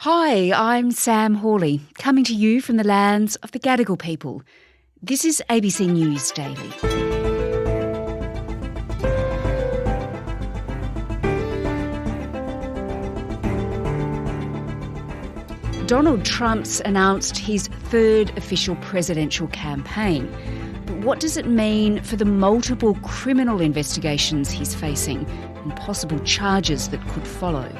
Hi, I'm Sam Hawley, coming to you from the lands of the Gadigal people. This is ABC News Daily. Donald Trump's announced his third official presidential campaign. But what does it mean for the multiple criminal investigations he's facing and possible charges that could follow?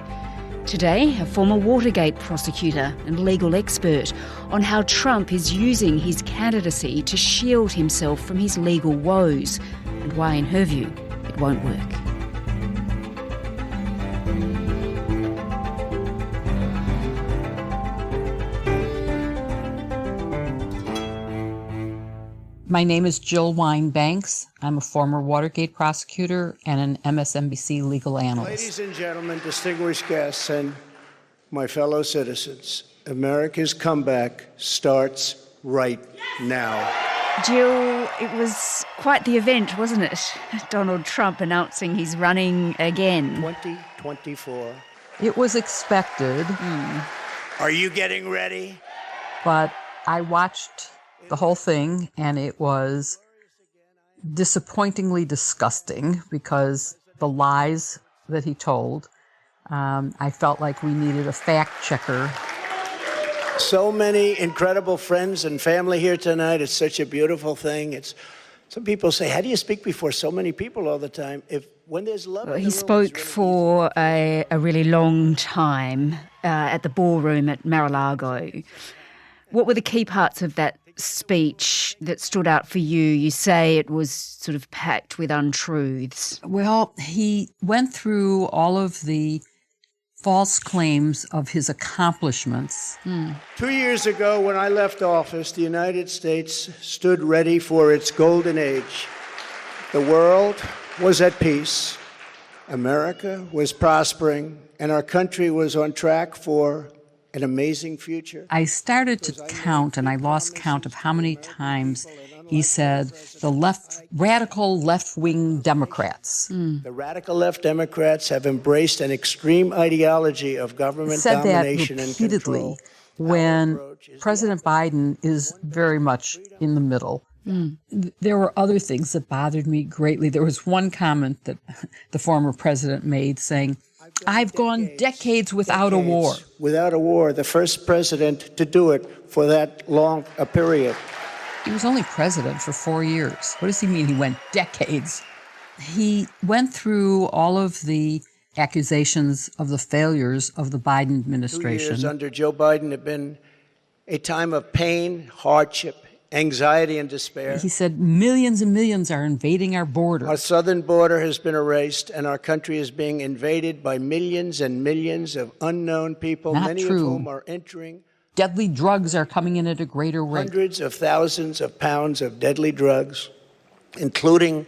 Today, a former Watergate prosecutor and legal expert on how Trump is using his candidacy to shield himself from his legal woes and why, in her view, it won't work. My name is Jill Wine-Banks. I'm a former Watergate prosecutor and an MSNBC legal analyst. Ladies and gentlemen, distinguished guests, and my fellow citizens, America's comeback starts right now. Jill, it was quite the event, wasn't it? Donald Trump announcing he's running again. 2024. It was expected. Are you getting ready? But I watched the whole thing, and it was disappointingly disgusting because the lies that he told, I felt like we needed a fact checker. So many incredible friends and family here tonight. It's such a beautiful thing. Some people say, how do you speak before so many people all the time? When there's love in the room, he spoke for a really long time at the ballroom at Mar-a-Lago. What were the key parts of that speech that stood out for you? You say it was sort of packed with untruths. Well, he went through all of the false claims of his accomplishments. 2 years ago, when I left office, the United States stood ready for its golden age. The world was at peace, America was prospering, and our country was on track for an amazing future. I started to count, and I lost count of how many times he said the radical left-wing Democrats. The radical left Democrats have embraced an extreme ideology of government domination and control. Said that repeatedly when President Biden is very much in the middle. There were other things that bothered me greatly. There was one comment that the former president made saying, I've gone decades without a war. Without a war, the first president to do it for that long a period. He was only president for 4 years. What does he mean he went decades? He went through all of the accusations of the failures of the Biden administration. 2 years under Joe Biden have been a time of pain, hardship, anxiety, and despair. He said millions and millions are invading our border. Our southern border has been erased, and our country is being invaded by millions and millions of unknown people, many of whom are entering. Deadly drugs are coming in at a greater rate. Hundreds of thousands of pounds of deadly drugs, including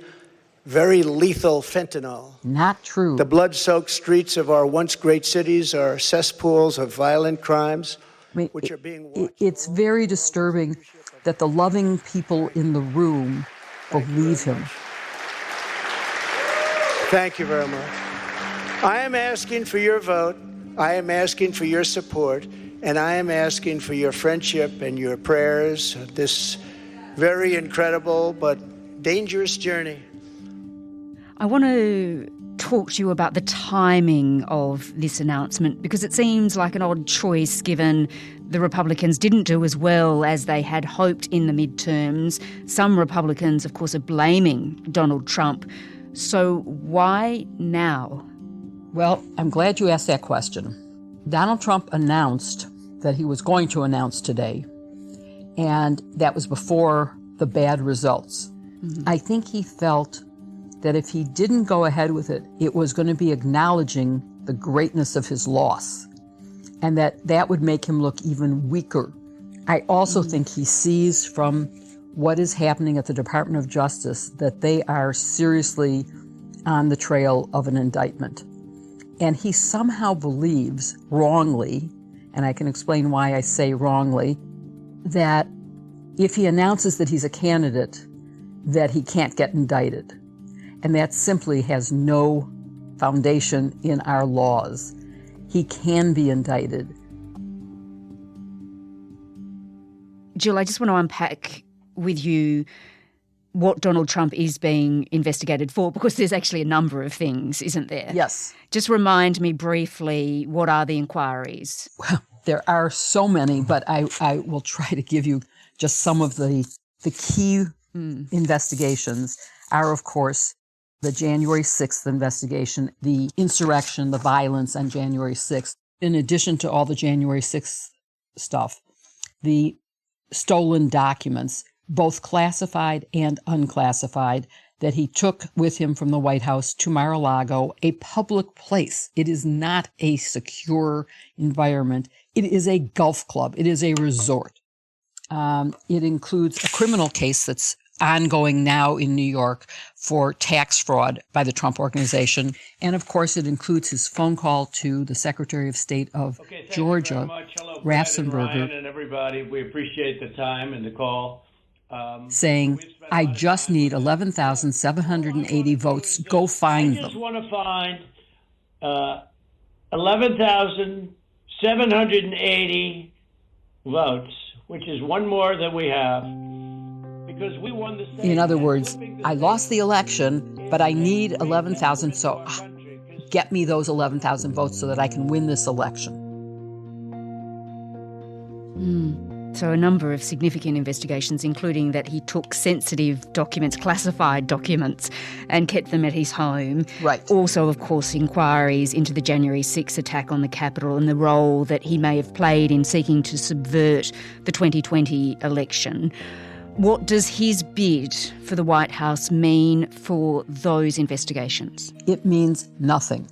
very lethal fentanyl. Not true. The blood-soaked streets of our once great cities are cesspools of violent crimes, which are being watched. It's very disturbing that the loving people in the room believe him. Thank you very much. I am asking for your vote. I am asking for your support. And I am asking for your friendship and your prayers at this very incredible but dangerous journey. I want to talk to you about the timing of this announcement because it seems like an odd choice given the Republicans didn't do as well as they had hoped in the midterms. Some Republicans, of course, are blaming Donald Trump. So why now? Well, I'm glad you asked that question. Donald Trump announced that he was going to announce today, and that was before the bad results. I think he felt that if he didn't go ahead with it, it was going to be acknowledging the greatness of his loss, and that would make him look even weaker. I also think he sees from what is happening at the Department of Justice that they are seriously on the trail of an indictment. And he somehow believes, wrongly, and I can explain why I say wrongly, that if he announces that he's a candidate, that he can't get indicted. And that simply has no foundation in our laws. He can be indicted Jill, I just want to unpack with you what Donald Trump is being investigated for, because there's actually a number of things, isn't there? Yes. Just remind me briefly, what are the inquiries? Well, there are so many, but I will try to give you just some of the key investigations are, of course, the January 6th investigation, the insurrection, the violence on January 6th. In addition to all the January 6th stuff, the stolen documents, both classified and unclassified, that he took with him from the White House to Mar-a-Lago, a public place. It is not a secure environment. It is a golf club. It is a resort. It includes a criminal case that's ongoing now in New York for tax fraud by the Trump Organization. And of course, it includes his phone call to the Secretary of State of Georgia, Raffensperger, and everybody. We appreciate the time and the call. Saying, I just need 11,780 votes. Go find them. I just want to find 11,780 votes, which is one more than we have. Because we won the state. In other words, I lost the election, but I need 11,000, so get me those 11,000 votes so that I can win this election. So a number of significant investigations, including that he took sensitive documents, classified documents, and kept them at his home. Right. Also, of course, inquiries into the January 6th attack on the Capitol and the role that he may have played in seeking to subvert the 2020 election. What does his bid for the White House mean for those investigations? It means nothing.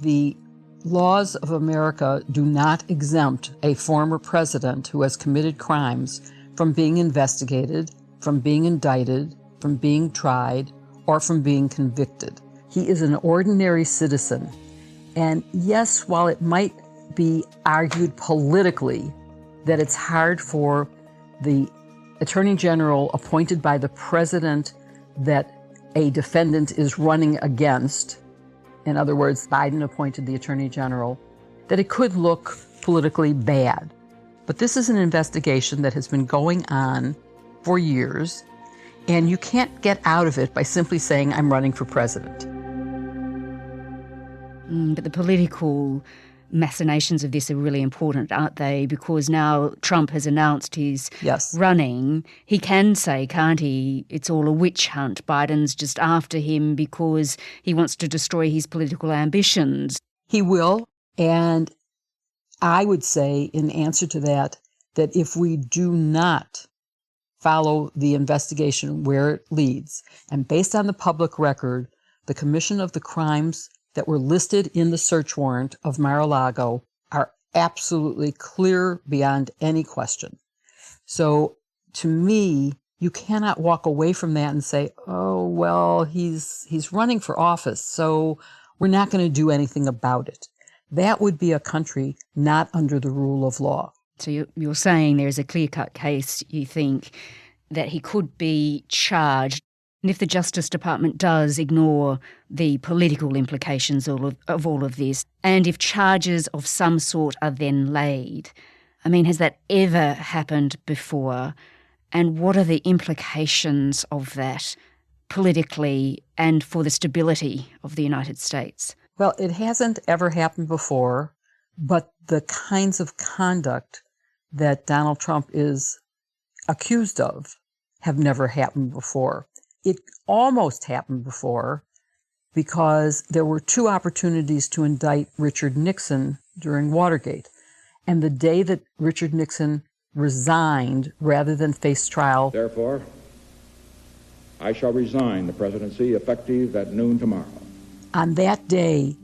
The laws of America do not exempt a former president who has committed crimes from being investigated, from being indicted, from being tried, or from being convicted. He is an ordinary citizen. And yes, while it might be argued politically that it's hard for the Attorney General appointed by the president that a defendant is running against, in other words, Biden appointed the Attorney General, that it could look politically bad. But this is an investigation that has been going on for years, and you can't get out of it by simply saying, I'm running for president. But the political machinations of this are really important, aren't they? Because now Trump has announced he's running. He can say, can't he, it's all a witch hunt. Biden's just after him because he wants to destroy his political ambitions. He will. And I would say in answer to that if we do not follow the investigation where it leads, and based on the public record, the commission of the crimes that were listed in the search warrant of Mar-a-Lago are absolutely clear beyond any question. So to me, you cannot walk away from that and say, oh, well, he's running for office, so we're not going to do anything about it. That would be a country not under the rule of law. So you're saying there's a clear-cut case, you think, that he could be charged. And if the Justice Department does ignore the political implications of all of this, and if charges of some sort are then laid, I mean, has that ever happened before? And what are the implications of that politically and for the stability of the United States? Well, it hasn't ever happened before, but the kinds of conduct that Donald Trump is accused of have never happened before. It almost happened before because there were two opportunities to indict Richard Nixon during Watergate. And the day that Richard Nixon resigned rather than face trial. Therefore, I shall resign the presidency effective at noon tomorrow. On that day,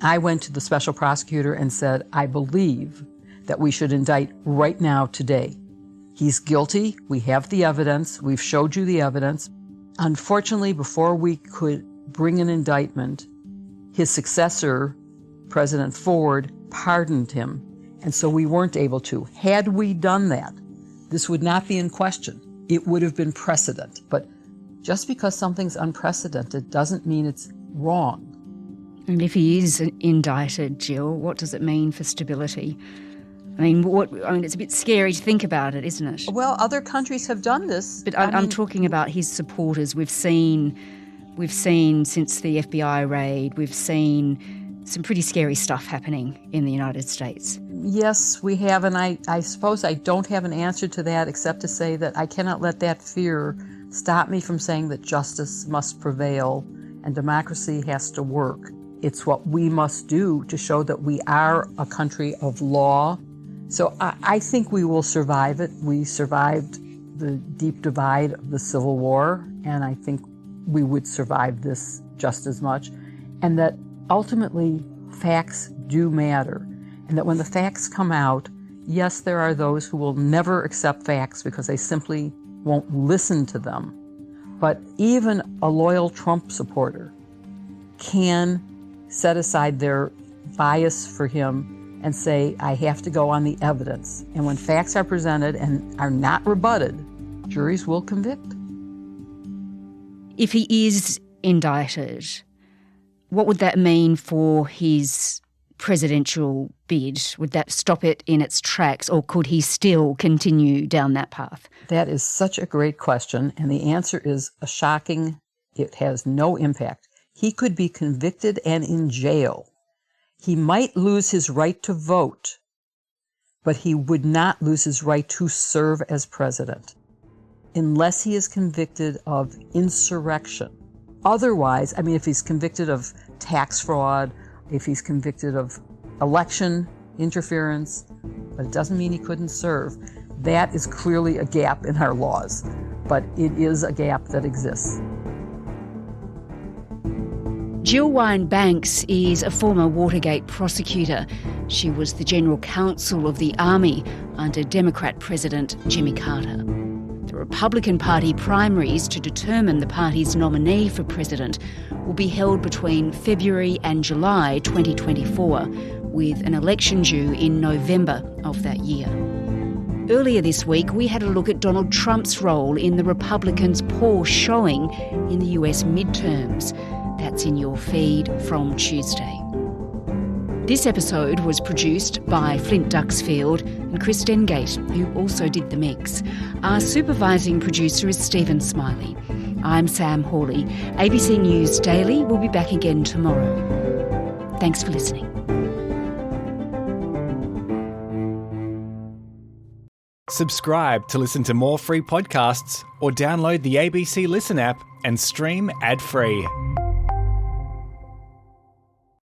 I went to the special prosecutor and said, I believe that we should indict right now, today. He's guilty. We have the evidence. We've showed you the evidence. Unfortunately, before we could bring an indictment, his successor, President Ford, pardoned him, and so we weren't able to. Had we done that, this would not be in question. It would have been precedent. But just because something's unprecedented doesn't mean it's wrong. And if he is indicted, Jill, what does it mean for stability? I mean, it's a bit scary to think about it, isn't it? Well, other countries have done this. But I'm talking about his supporters. We've seen since the FBI raid, we've seen some pretty scary stuff happening in the United States. Yes, we have, and I suppose I don't have an answer to that except to say that I cannot let that fear stop me from saying that justice must prevail and democracy has to work. It's what we must do to show that we are a country of law. So I think we will survive it. We survived the deep divide of the Civil War, and I think we would survive this just as much. And that ultimately facts do matter. And that when the facts come out, yes, there are those who will never accept facts because they simply won't listen to them. But even a loyal Trump supporter can set aside their bias for him and say, I have to go on the evidence. And when facts are presented and are not rebutted, juries will convict. If he is indicted, what would that mean for his presidential bid? Would that stop it in its tracks, or could he still continue down that path? That is such a great question, and the answer is a shocking, it has no impact. He could be convicted and in jail. He might lose his right to vote, but he would not lose his right to serve as president unless he is convicted of insurrection. Otherwise, if he's convicted of tax fraud, if he's convicted of election interference, but it doesn't mean he couldn't serve. That is clearly a gap in our laws, but it is a gap that exists. Jill Wine-Banks is a former Watergate prosecutor. She was the General Counsel of the Army under Democrat President Jimmy Carter. The Republican Party primaries to determine the party's nominee for president will be held between February and July 2024, with an election due in November of that year. Earlier this week, we had a look at Donald Trump's role in the Republicans' poor showing in the US midterms. That's in your feed from Tuesday. This episode was produced by Flint Duxfield and Chris Dengate, who also did the mix. Our supervising producer is Stephen Smiley. I'm Sam Hawley. ABC News Daily will be back again tomorrow. Thanks for listening. Subscribe to listen to more free podcasts or download the ABC Listen app and stream ad-free.